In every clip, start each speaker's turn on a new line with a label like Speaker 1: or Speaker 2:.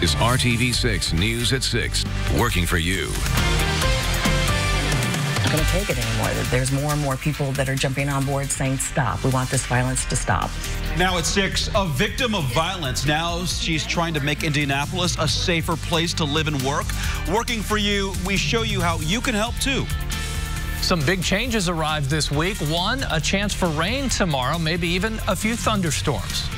Speaker 1: is RTV6 News at 6, working for you.
Speaker 2: Not going to take it anymore. There's more and more people that are jumping on board saying, stop. We want this violence to stop.
Speaker 3: Now at 6, a victim of violence. Now she's trying to make Indianapolis a safer place to live and work. Working for you, we show you how you can help too.
Speaker 4: Some big changes arrived this week. One, a chance for rain tomorrow, maybe even a few thunderstorms.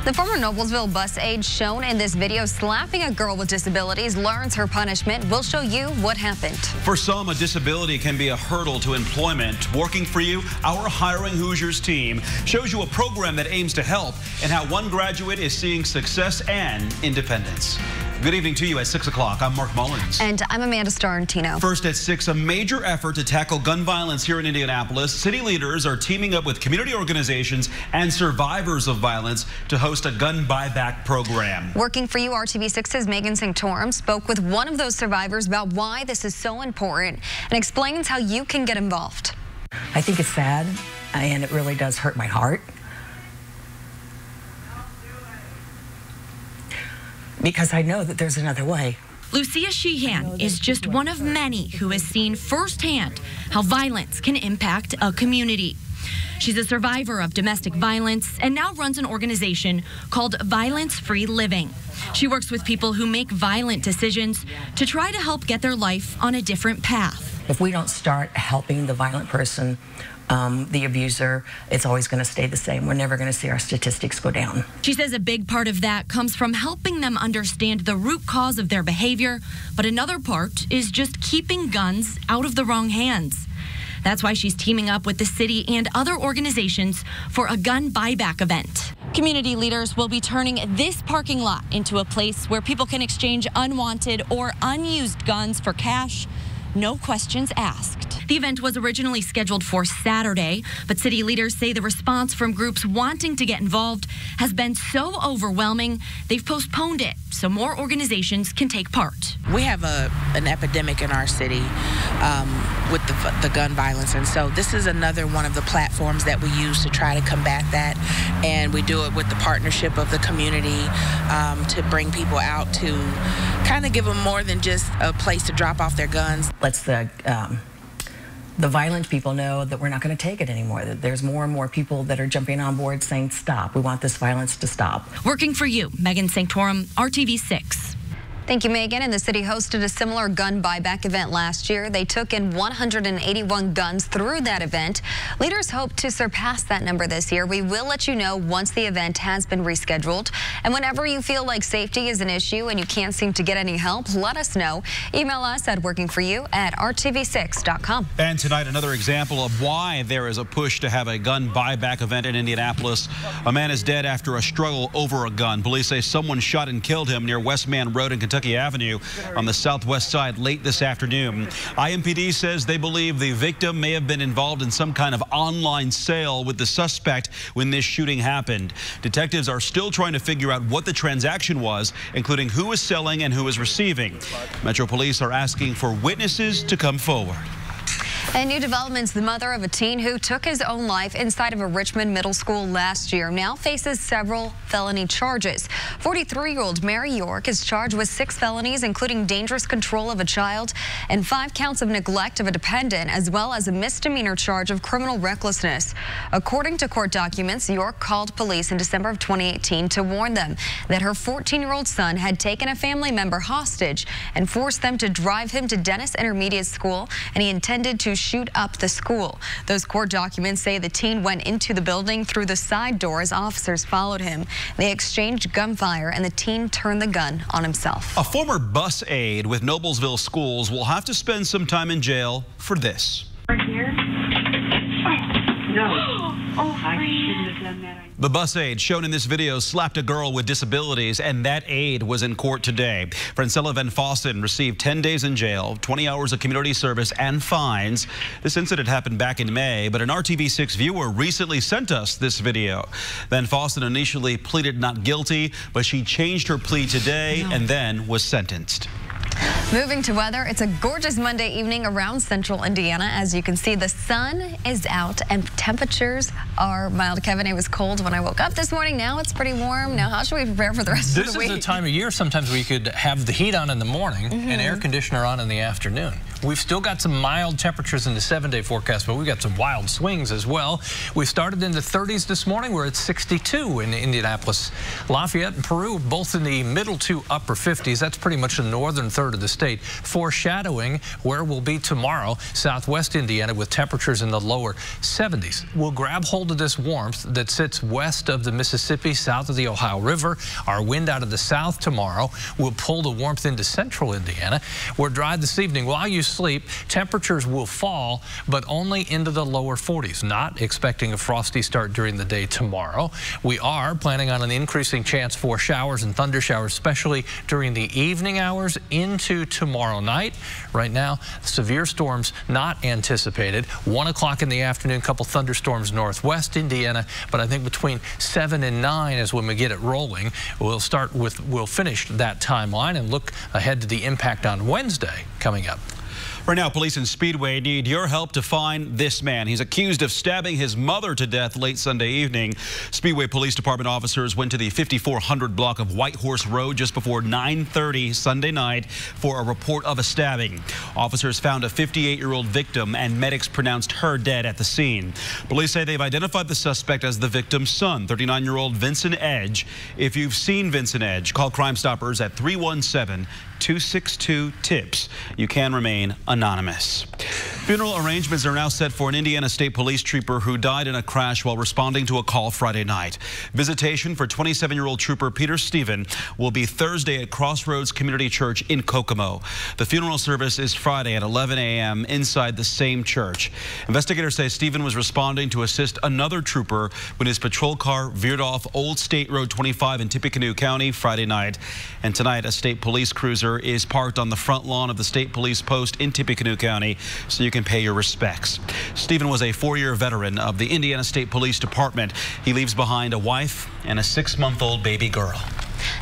Speaker 5: The former Noblesville bus aide shown in this video slapping a girl with disabilities learns her punishment. We'll show you what happened.
Speaker 3: For some, a disability can be a hurdle to employment. Working for you, our Hiring Hoosiers team shows you a program that aims to help and how one graduate is seeing success and independence. Good evening to you at 6 o'clock. I'm Mark Mullins.
Speaker 5: And I'm Amanda Starantino.
Speaker 3: First at 6, a major effort to tackle gun violence here in Indianapolis. City leaders are teaming up with community organizations and survivors of violence to host a gun buyback program.
Speaker 5: Working for you, RTV6's Megan Sanctorum spoke with one of those survivors about why this is so important and explains how you can get involved.
Speaker 2: I think it's sad, and it really does hurt my heart. Because I know that there's another way.
Speaker 6: Lucia Sheehan is just one of many who has seen firsthand how violence can impact a community. She's a survivor of domestic violence and now runs an organization called Violence Free Living. She works with people who make violent decisions to try to help get their life on a different path.
Speaker 2: If we don't start helping the violent person, the abuser, it's always going to stay the same. We're never going to see our statistics go down.
Speaker 6: She says a big part of that comes from helping them understand the root cause of their behavior, but another part is just keeping guns out of the wrong hands. That's why she's teaming up with the city and other organizations for a gun buyback event. Community leaders will be turning this parking lot into a place where people can exchange unwanted or unused guns for cash, no questions asked. The event was originally scheduled for Saturday, but city leaders say the response from groups wanting to get involved has been so overwhelming, they've postponed it so more organizations can take part.
Speaker 7: We have an epidemic in our city with the gun violence, and so this is another one of the platforms that we use to try to combat that, and we do it with the partnership of the community to bring people out to kind of give them more than just a place to drop off their guns.
Speaker 2: Let's the violent people know that we're not going to take it anymore, that there's more and more people that are jumping on board saying, stop, we want this violence to stop.
Speaker 6: Working for you, Megan Sanctorum, RTV6.
Speaker 5: Thank you, Megan. And the city hosted a similar gun buyback event last year. They took in 181 guns through that event. Leaders hope to surpass that number this year. We will let you know once the event has been rescheduled. And whenever you feel like safety is an issue and you can't seem to get any help, let us know. Email us at workingforyou@rtv6.com.
Speaker 3: And tonight, another example of why there is a push to have a gun buyback event in Indianapolis. A man is dead after a struggle over a gun. Police say someone shot and killed him near Westman Road in Kentucky Avenue on the southwest side late this afternoon. IMPD says they believe the victim may have been involved in some kind of online sale with the suspect when this shooting happened. Detectives are still trying to figure out what the transaction was, including who was selling and who was receiving. Metro Police are asking for witnesses to come forward.
Speaker 5: And new developments, the mother of a teen who took his own life inside of a Richmond middle school last year now faces several felony charges. 43-year-old Mary York is charged with 6 felonies, including dangerous control of a child and 5 counts of neglect of a dependent, as well as a misdemeanor charge of criminal recklessness. According to court documents, York called police in December of 2018 to warn them that her 14-year-old son had taken a family member hostage and forced them to drive him to Dennis Intermediate School, and he intended to shoot up the school. Those court documents say the teen went into the building through the side door as officers followed him. They exchanged gunfire and the teen turned the gun on himself.
Speaker 3: A former bus aide with Noblesville schools will have to spend some time in jail for this.
Speaker 8: Right here? No. Oh, I shouldn't have done that.
Speaker 3: The bus aide shown in this video slapped a girl with disabilities, and that aide was in court today. Francella Van Fossen received 10 days in jail, 20 hours of community service, and fines. This incident happened back in May, but an RTV6 viewer recently sent us this video. Van Fossen initially pleaded not guilty, but she changed her plea today and then was sentenced.
Speaker 5: Moving to weather, it's a gorgeous Monday evening around central Indiana. As you can see, the sun is out and temperatures are mild. Kevin, it was cold when I woke up this morning. Now it's pretty warm. Now, how should we prepare for the rest of the week?
Speaker 4: This is the time of year sometimes we could have the heat on in the morning and air conditioner on in the afternoon. We've still got some mild temperatures in the 7-day forecast, but we've got some wild swings as well. We started in the 30s this morning. We're at 62 in Indianapolis. Lafayette and Peru, both in the middle to upper 50s. That's pretty much the northern third of the state, foreshadowing where we'll be tomorrow. Southwest Indiana with temperatures in the lower 70s. We'll grab hold of this warmth that sits west of the Mississippi, south of the Ohio River. Our wind out of the south tomorrow will pull the warmth into central Indiana. We're dry this evening. While you sleep, temperatures will fall, but only into the lower 40s. Not expecting a frosty start during the day tomorrow. We are planning on an increasing chance for showers and thunder showers, especially during the evening hours into tomorrow night. Right now, severe storms not anticipated. 1 o'clock in the afternoon, couple thunderstorms northwest Indiana, but I think between 7 and 9 is when we get it rolling. We'll finish that timeline and look ahead to the impact on Wednesday coming up.
Speaker 3: Right now, police in Speedway need your help to find this man. He's accused of stabbing his mother to death late Sunday evening. Speedway Police Department officers went to the 5400 block of White Horse Road just before 9:30 Sunday night for a report of a stabbing. Officers found a 58-year-old victim and medics pronounced her dead at the scene. Police say they've identified the suspect as the victim's son, 39-year-old Vincent Edge. If you've seen Vincent Edge, call Crime Stoppers at 317-262-TIPS. You can remain anonymous. Funeral arrangements are now set for an Indiana State Police trooper who died in a crash while responding to a call Friday night. Visitation for 27-year-old trooper Peter Stephen will be Thursday at Crossroads Community Church in Kokomo. The funeral service is Friday at 11 a.m. inside the same church. Investigators say Stephen was responding to assist another trooper when his patrol car veered off Old State Road 25 in Tippecanoe County Friday night. And tonight, a state police cruiser is parked on the front lawn of the state police post in Tippecanoe County so you can pay your respects. Stephen was a 4-year veteran of the Indiana State Police Department. He leaves behind a wife and a 6-month-old baby girl.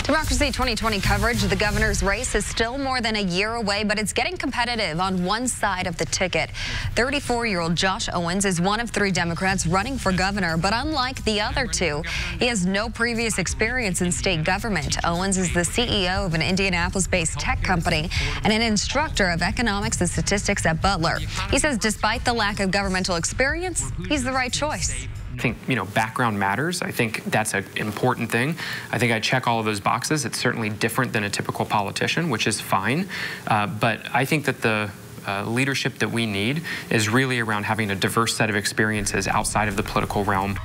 Speaker 5: Democracy 2020 coverage. The governor's race is still more than a year away, but it's getting competitive on one side of the ticket. 34-year-old Josh Owens is one of 3 Democrats running for governor, but unlike the other 2, he has no previous experience in state government. Owens is the CEO of an Indianapolis-based tech company and an instructor of economics and statistics at Butler. He says despite the lack of governmental experience, he's the right choice.
Speaker 9: I think, background matters. I think that's an important thing. I think I check all of those boxes. It's certainly different than a typical politician, which is fine. But I think that the leadership that we need is really around having a diverse set of experiences outside of the political realm.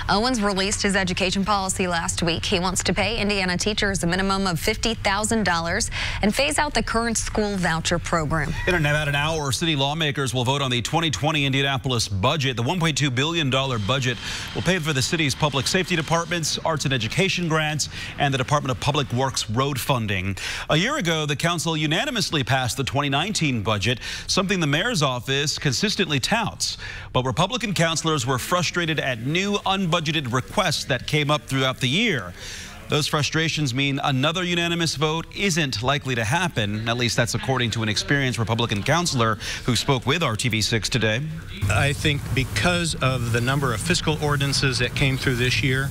Speaker 5: Owens released his education policy last week. He wants to pay Indiana teachers a minimum of $50,000 and phase out the current school voucher program.
Speaker 3: In about an hour, city lawmakers will vote on the 2020 Indianapolis budget. The $1.2 billion budget will pay for the city's public safety departments, arts and education grants, and the Department of Public Works road funding. A year ago, the council unanimously passed the 2019 budget, something the mayor's office consistently touts. But Republican councilors were frustrated at new unbudgeted requests that came up throughout the year. Those frustrations mean another unanimous vote isn't likely to happen. At least that's according to an experienced Republican councilor who spoke with RTV6 today.
Speaker 10: I think because of the number of fiscal ordinances that came through this year,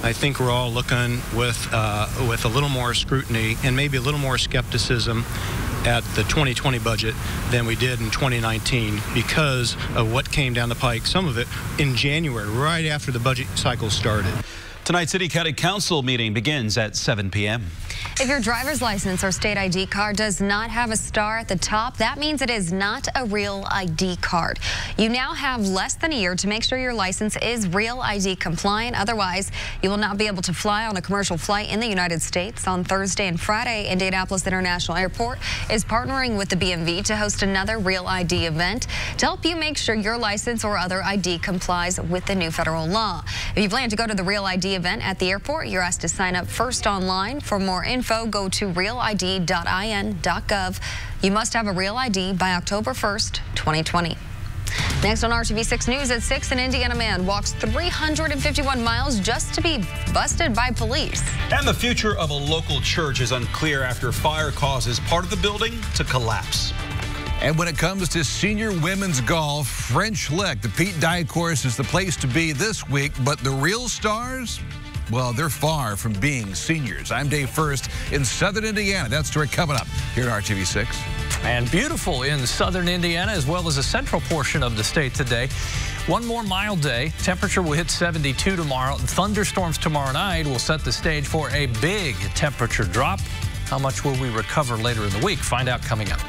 Speaker 10: I think we're all looking with a little more scrutiny and maybe a little more skepticism at the 2020 budget than we did in 2019 because of what came down the pike, some of it in January, right after the budget cycle started.
Speaker 3: Tonight's City County Council meeting begins at 7 p.m.
Speaker 5: If your driver's license or state ID card does not have a star at the top, that means it is not a real ID card. You now have less than a year to make sure your license is real ID compliant. Otherwise, you will not be able to fly on a commercial flight in the United States. On Thursday and Friday, Indianapolis International Airport is partnering with the BMV to host another Real ID event to help you make sure your license or other ID complies with the new federal law. If you plan to go to the Real ID event at the airport, you're asked to sign up first online. For more info, go to realid.in.gov. You must have a Real ID by October 1st, 2020. Next on RTV6 News at 6, an Indiana man walks 351 miles just to be busted by police.
Speaker 3: And the future of a local church is unclear after fire causes part of the building to collapse.
Speaker 11: And when it comes to senior women's golf, French Lick, the Pete Dye course, is the place to be this week. But the real stars, well, they're far from being seniors. I'm Dave First in southern Indiana. That story coming up here at RTV6.
Speaker 4: And beautiful in southern Indiana as well as a central portion of the state today. One more mild day. Temperature will hit 72 tomorrow. Thunderstorms tomorrow night will set the stage for a big temperature drop. How much will we recover later in the week? Find out coming up.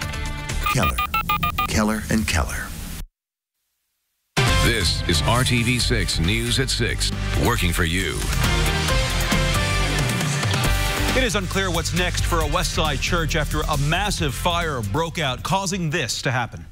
Speaker 12: Keller and Keller.
Speaker 1: This is RTV6 News at 6, working for you.
Speaker 3: It is unclear what's next for a West Side church after a massive fire broke out, causing this to happen.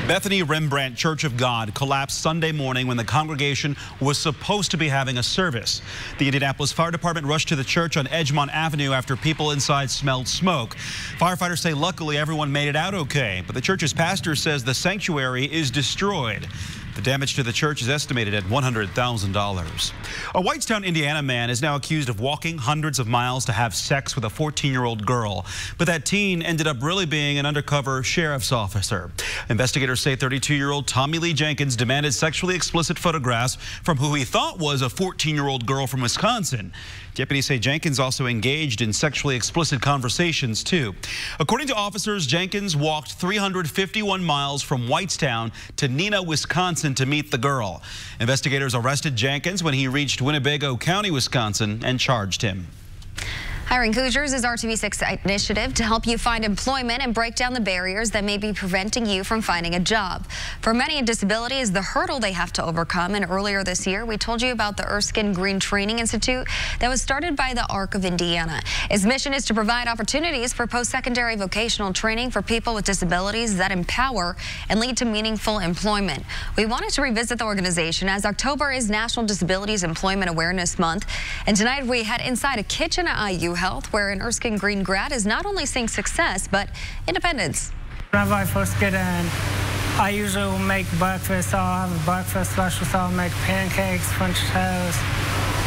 Speaker 3: Bethany Rembrandt Church of God collapsed Sunday morning when the congregation was supposed to be having a service. The Indianapolis Fire Department rushed to the church on Edgemont Avenue after people inside smelled smoke. Firefighters say luckily everyone made it out okay, but the church's pastor says the sanctuary is destroyed. The damage to the church is estimated at $100,000. A Whitestown, Indiana man is now accused of walking hundreds of miles to have sex with a 14-year-old girl. But that teen ended up really being an undercover sheriff's officer. Investigators say 32-year-old Tommy Lee Jenkins demanded sexually explicit photographs from who he thought was a 14-year-old girl from Wisconsin. Deputies say Jenkins also engaged in sexually explicit conversations, too. According to officers, Jenkins walked 351 miles from Whitestown to Neenah, Wisconsin to meet the girl. Investigators arrested Jenkins when he reached Winnebago County, Wisconsin, and charged him.
Speaker 5: Hiring Hoosiers is RTV6 initiative to help you find employment and break down the barriers that may be preventing you from finding a job. For many, a disability is the hurdle they have to overcome. And earlier this year, we told you about the Erskine Green Training Institute that was started by the ARC of Indiana. Its mission is to provide opportunities for post-secondary vocational training for people with disabilities that empower and lead to meaningful employment. We wanted to revisit the organization as October is National Disabilities Employment Awareness Month. And tonight we head inside a kitchen at IU Health, where an Erskine Green grad is not only seeing success, but independence.
Speaker 13: Whenever I first get in, I usually will make breakfast. So I'll have a breakfast special, so I'll make pancakes, French toast,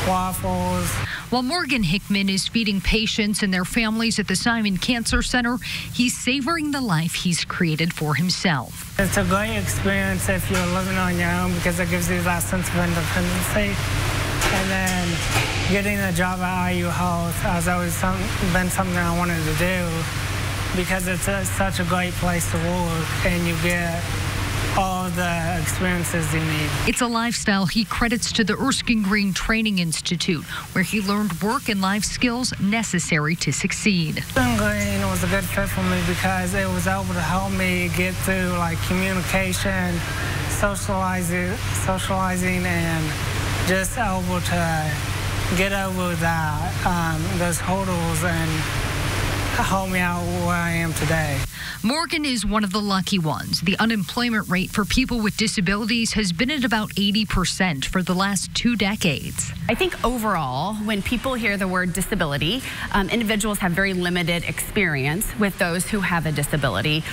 Speaker 13: waffles.
Speaker 14: While Morgan Hickman is feeding patients and their families at the Simon Cancer Center, he's savoring the life he's created for himself.
Speaker 13: It's a great experience if you're living on your own because it gives you that sense of independency. And then getting a job at IU Health has always been something I wanted to do because it's such a great place to work and you get all the experiences you need.
Speaker 14: It's a lifestyle he credits to the Erskine Green Training Institute, where he learned work and life skills necessary to succeed.
Speaker 13: Erskine Green was a good fit for me because it was able to help me get through like communication, socializing and just able to get over that, those hurdles and help me out where I am today.
Speaker 14: Morgan is one of the lucky ones. The unemployment rate for people with disabilities has been at about 80% for the last 2 decades.
Speaker 15: I think overall, when people hear the word disability, individuals have very limited experience with those who have a disability,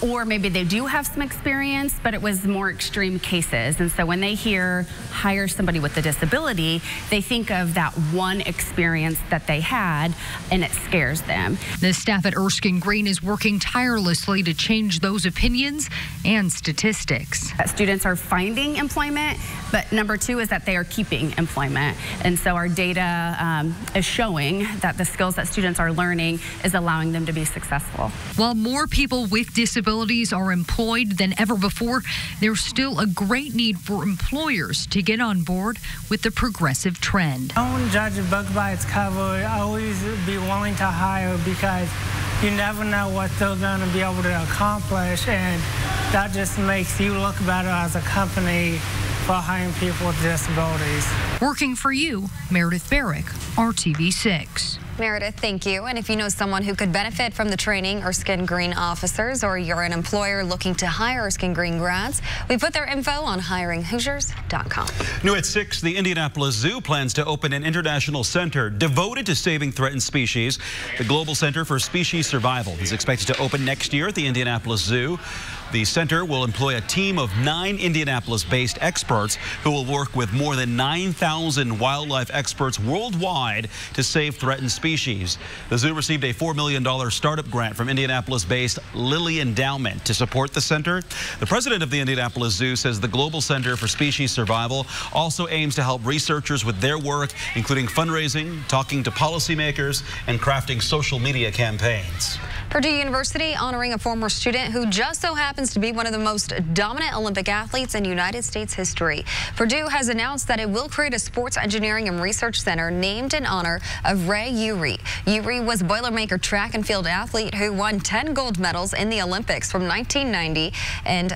Speaker 15: or maybe they do have some experience, but it was more extreme cases. And so when they hear hire somebody with a disability, they think of that one experience that they had, and it scares them.
Speaker 14: The staff at Erskine Green is working tirelessly to change those opinions and statistics.
Speaker 15: Students are finding employment, but number 2 is that they are keeping employment. And so our data is showing that the skills that students are learning is allowing them to be successful.
Speaker 14: While more people with disabilities are employed than ever before, there's still a great need for employers to get on board with the progressive trend.
Speaker 13: I won't judge a book by its cover. I always be willing to hire because you never know what they're going to be able to accomplish, and that just makes you look better as a company for hiring people with disabilities.
Speaker 14: Working for you, Meredith Barrick, RTV6.
Speaker 5: Meredith, thank you. And if you know someone who could benefit from the training or Skin Green officers, or you're an employer looking to hire Skin Green grads, we put their info on hiringhoosiers.com.
Speaker 3: New at 6, the Indianapolis Zoo plans to open an international center devoted to saving threatened species. The Global Center for Species Survival is expected to open next year at the Indianapolis Zoo. The center will employ a team of 9 Indianapolis-based experts who will work with more than 9,000 wildlife experts worldwide to save threatened species. The zoo received a $4 million startup grant from Indianapolis-based Lilly Endowment to support the center. The president of the Indianapolis Zoo says the Global Center for Species Survival also aims to help researchers with their work, including fundraising, talking to policymakers, and crafting social media campaigns.
Speaker 5: Purdue University honoring a former student who just so happens to be one of the most dominant Olympic athletes in United States history. Purdue has announced that it will create a sports engineering and research center named in honor of Ray Urey. Urey was a Boilermaker track and field athlete who won 10 gold medals in the Olympics from 1900 and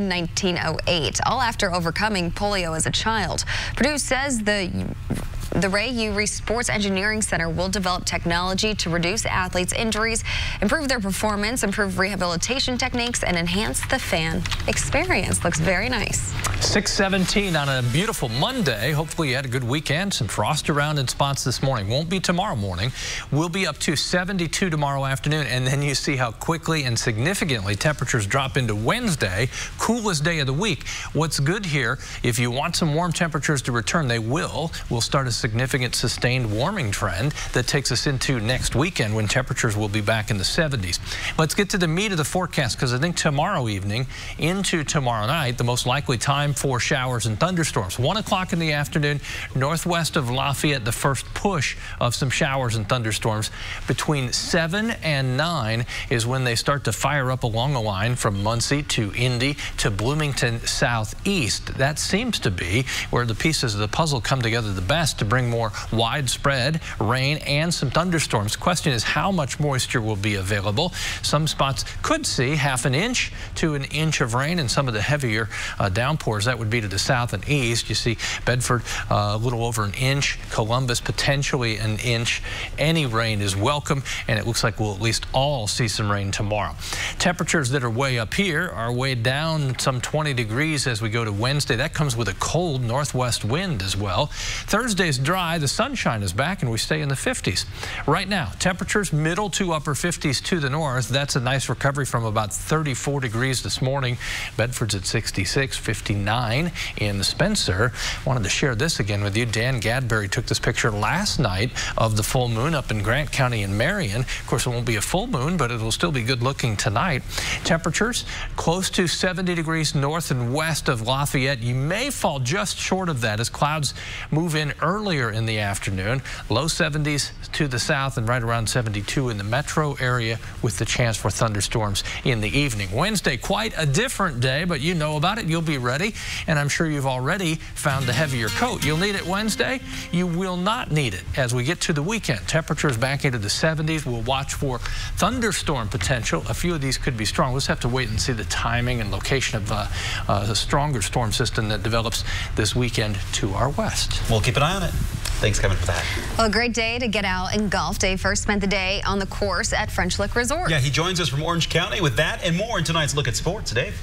Speaker 5: 1908, all after overcoming polio as a child. Purdue says the Ray Urey Sports Engineering Center will develop technology to reduce athletes' injuries, improve their performance, improve rehabilitation techniques, and enhance the fan experience. Looks very nice.
Speaker 4: 6:17 on a beautiful Monday. Hopefully you had a good weekend. Some frost around in spots this morning. Won't be tomorrow morning. We'll be up to 72 tomorrow afternoon, and then you see how quickly and significantly temperatures drop into Wednesday, coolest day of the week. What's good here, if you want some warm temperatures to return, they will. We'll start a significant sustained warming trend that takes us into next weekend when temperatures will be back in the 70s. Let's get to the meat of the forecast, because I think tomorrow evening into tomorrow night, the most likely time for showers and thunderstorms. 1 o'clock in the afternoon, northwest of Lafayette, the first push of some showers and thunderstorms. Between 7 and 9 is when they start to fire up along the line from Muncie to Indy to Bloomington southeast. That seems to be where the pieces of the puzzle come together the best to bring more widespread rain and some thunderstorms. Question is how much moisture will be available. Some spots could see half an inch to an inch of rain, and some of the heavier downpours that would be to the south and east. You see Bedford a little over an inch, Columbus potentially an inch. Any rain is welcome, and it looks like we'll at least all see some rain tomorrow. Temperatures that are way up here are way down some 20 degrees as we go to Wednesday. That comes with a cold northwest wind as well. Thursday's dry, the sunshine is back, and we stay in the 50s. Right now, temperatures middle to upper 50s to the north. That's a nice recovery from about 34 degrees this morning. Bedford's at 66, 59 in Spencer. Wanted to share this again with you. Dan Gadberry took this picture last night of the full moon up in Grant County in Marion. Of course, it won't be a full moon, but it'll still be good looking tonight. Temperatures close to 70 degrees north and west of Lafayette. You may fall just short of that as clouds move in earlier in the afternoon. Low 70s to the south and right around 72 in the metro area with the chance for thunderstorms in the evening. Wednesday, quite a different day, but you know about it. You'll be ready, and I'm sure you've already found the heavier coat. You'll need it Wednesday. You will not need it as we get to the weekend. Temperatures back into the 70s. We'll watch for thunderstorm potential. A few of these could be strong. We'll just have to wait and see the timing and location of the stronger storm system that develops this weekend to our west.
Speaker 3: We'll keep an eye on it. Thanks, Kevin, for that.
Speaker 5: Well, a great day to get out and golf. Dave first spent the day on the course at French Lick Resort.
Speaker 3: Yeah, he joins us from Orange County with that and more in tonight's Look at Sports. Dave?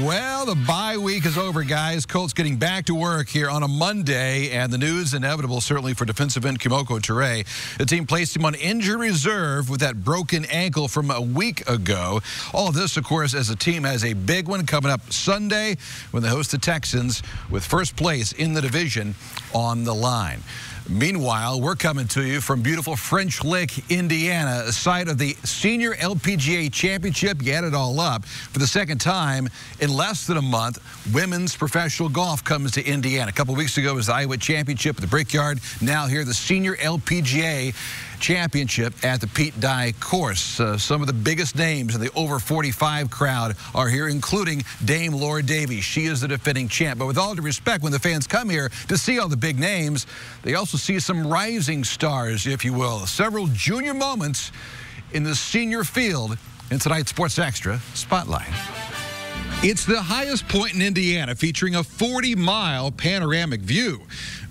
Speaker 11: Well, the bye week is over, guys. Colts getting back to work here on a Monday, and the news inevitable certainly for defensive end Kimoko Toure. The team placed him on injury reserve with that broken ankle from a week ago. All of this, of course, as the team has a big one coming up Sunday when they host the Texans with first place in the division on the line. Meanwhile, we're coming to you from beautiful French Lick, Indiana, site of the Senior LPGA Championship. You add it all up. For the second time in less than a month, women's professional golf comes to Indiana. A couple weeks ago was the Iowa Championship at the Brickyard. Now here, the Senior LPGA Championship at the Pete Dye course. Some of the biggest names in the over 45 crowd are here, including Dame Laura Davies. She is the defending champ. But with all due respect, when the fans come here to see all the big names, they also see some rising stars, if you will. Several junior moments in the senior field in tonight's Sports Extra Spotlight. It's the highest point in Indiana, featuring a 40-mile panoramic view.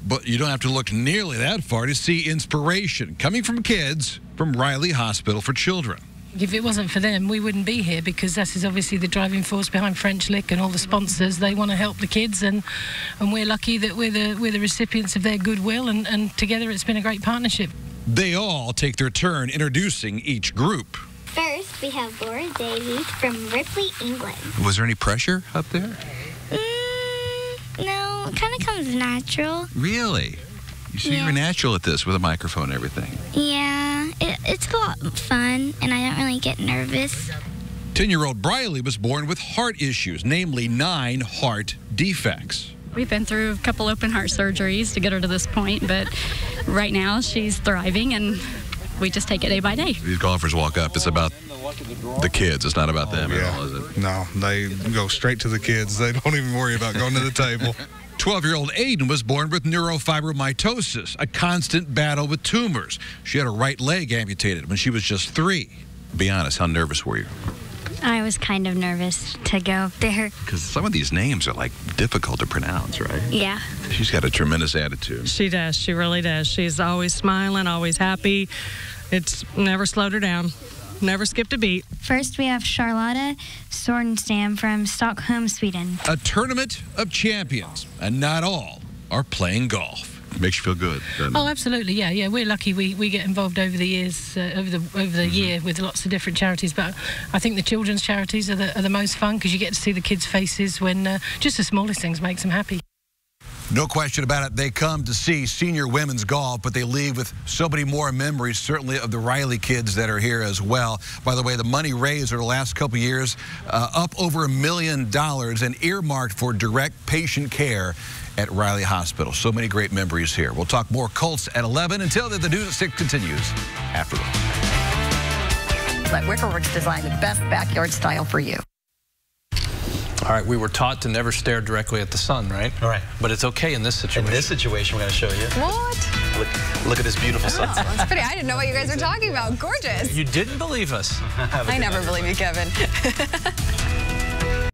Speaker 11: But you don't have to look nearly that far to see inspiration coming from kids from Riley Hospital for Children.
Speaker 16: If it wasn't for them, we wouldn't be here, because this is obviously the driving force behind French Lick and all the sponsors. They want to help the kids, and we're lucky that we're the recipients of their goodwill, and together it's been a great partnership.
Speaker 11: They all take their turn introducing each group.
Speaker 17: First, we have Laura Davies from Ripley, England.
Speaker 18: Was there any pressure up there?
Speaker 17: No, it kind of comes natural.
Speaker 18: Really? So you were natural at this with a microphone and everything?
Speaker 17: Yeah, it's a lot of fun, and I don't really get nervous.
Speaker 11: 10-year-old Briley was born with heart issues, namely 9 heart defects.
Speaker 19: We've been through a couple open heart surgeries to get her to this point, but right now she's thriving, and we just take it day by day.
Speaker 18: These golfers walk up, it's about the kids. It's not about them at all, is it?
Speaker 20: No, they go straight to the kids. They don't even worry about going to the table.
Speaker 11: 12-year-old Aiden was born with neurofibromatosis, a constant battle with tumors. She had her right leg amputated when she was just 3.
Speaker 18: Be honest, how nervous were you?
Speaker 17: I was kind of nervous to go up there.
Speaker 18: Because some of these names are, like, difficult to pronounce, right?
Speaker 17: Yeah.
Speaker 18: She's got a tremendous attitude.
Speaker 21: She does. She really does. She's always smiling, always happy. It's never slowed her down. Never skipped a beat.
Speaker 17: First, we have Charlotta Sorenstam from Stockholm, Sweden.
Speaker 11: A tournament of champions, and not all are playing golf.
Speaker 18: Makes you feel good, doesn't it?
Speaker 16: Oh, absolutely, yeah. We're lucky. We get involved over the years, over the year with lots of different charities. But I think the children's charities are the most fun, because you get to see the kids' faces when just the smallest things makes them happy.
Speaker 11: No question about it, they come to see senior women's golf, but they leave with so many more memories, certainly of the Riley kids that are here as well. By the way, the money raised over the last couple of years, up over $1 million and earmarked for direct patient care at Riley Hospital. So many great memories here. We'll talk more Colts at 11. Until then, the News at 6 continues after this.
Speaker 22: Let Wickerworks design the best backyard style for you.
Speaker 4: All right, we were taught to never stare directly at the sun, right?
Speaker 3: All right.
Speaker 4: But it's okay in this situation.
Speaker 3: In this situation, we're going to show you.
Speaker 5: What?
Speaker 3: Look at this beautiful sun.
Speaker 5: That's pretty. I didn't know what you guys were talking about. Gorgeous.
Speaker 4: You didn't believe us.
Speaker 5: I never believe you, Kevin.